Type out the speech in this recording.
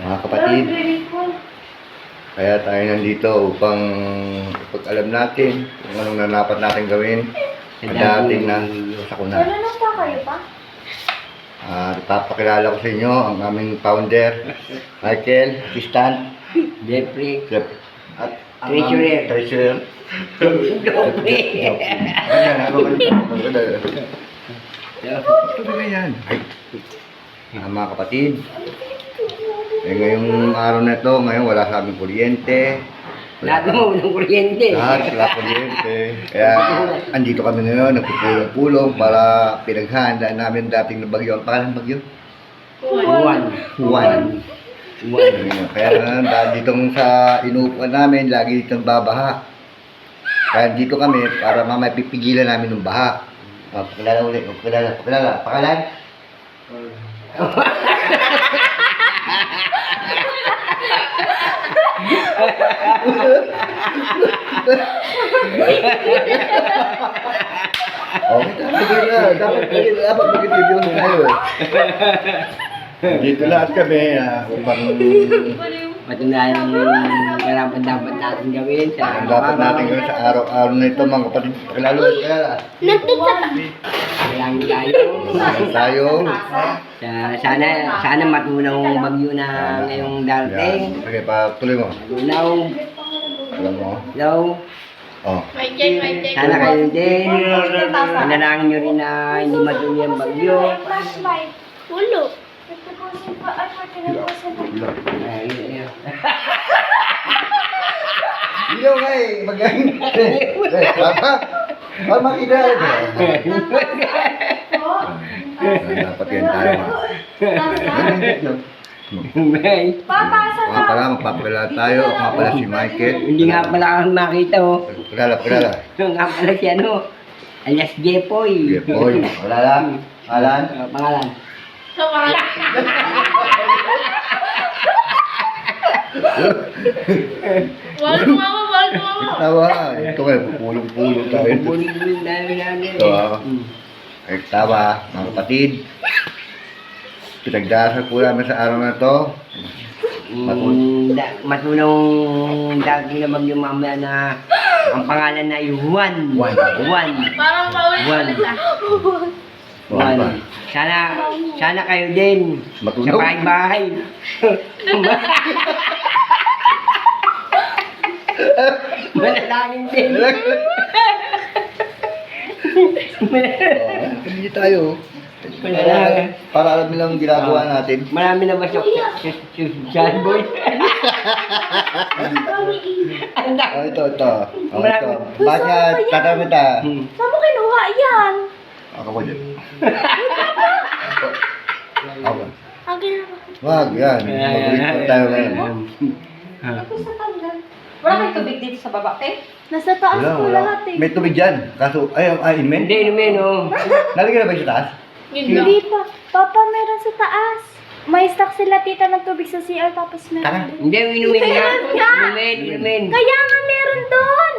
Mga kapatid, kaya tayo nandito upang ipag-alam natin kung anong nanapat natin gawin sa dating na sakuna. Ano pa kayo pa? Ipapakilala ko sa inyo ang aming founder, Michael, assistant, Jeffrey. at ang Treasurer. treasurer. Ayan, ano ba ito? Ito ba yan? Mga kapatid, ngayong araw na ito, ngayon wala sa aming kuryente. Lahat mo ng kuryente. Lahat wala kuryente. Kaya andito kami ngayon, nagpupulong-pulong para pinaghandaan namin dating na bagyo. Ang pangalan ng bagyo? Juan. Kaya dahil ditong sa inuupuan namin, lagi ditong babaha. Kaya dito kami para mamaya pipigilan namin ng baha. Pakilala ulit, pakilala. Pangalan? Okay, dapat mag-interview tayo. Dito lahat kami upang Patunayan ang karapan dapat natin gawin sa ang dapat natin gawin sa araw-araw na ito, mga kapatid. Pakilala ulit, pakilala. Malangin tayo. Sana matunaw ang bagyo na ngayong darating. Yan. Sige, tuloy mo. Matunaw. Alam mo. Hello. Oh. Sana kayo din. Panalangin nyo rin na hindi matuloy ang bagyo. Flashlight. Ulo. Ilaw nga eh. Magaling. Papa. Papa, makita. Dapat yan tayo. Papasa Mga pala, magpapakilala tayo. Ako nga pala si Michael. Hindi nga pala kang makita oh. Pakilala. Nga pala si ano. Alias Jepoy. Hoy, wala lang. Alan. Pangalan. Wal mama. Tawa. Ito kayo, pupulong-pulong tayo. Bunin dahil namin. Ito ay tawa, mga kapatid. Pinagdasal po namin sa araw na ito. Matunong dati na mamaya na ang pangalan na Juan. Juan. Parang paulit Juan. Sana kayo din. Matunaw. Sa bahay-bahay. Manalangin din. Hindi tayo. Manalangin. Para alam nilang ginagawa natin. Marami na ba siya John Boy? Ito. Ito. Bakit nga tatanong kita? Saan mo kinuha yan? Ako ko dyan. Ako. Ang ginawa. Wag, yan. Mag-report tayo ngayon. Ako sa tanggal. Wala kayong tubig dito sa baba, eh? Nasa taas ko lahat eh. May tubig dyan. Kaso, inumin? Hindi, inumin, oh. Nalagyan na ba yung sa taas? Hindi pa. Papa, meron sa taas. May stock sila tita ng tubig sa CR tapos Tara. meron din. Hindi, inumin nga. Meron nga. Inumin. Kaya nga meron doon.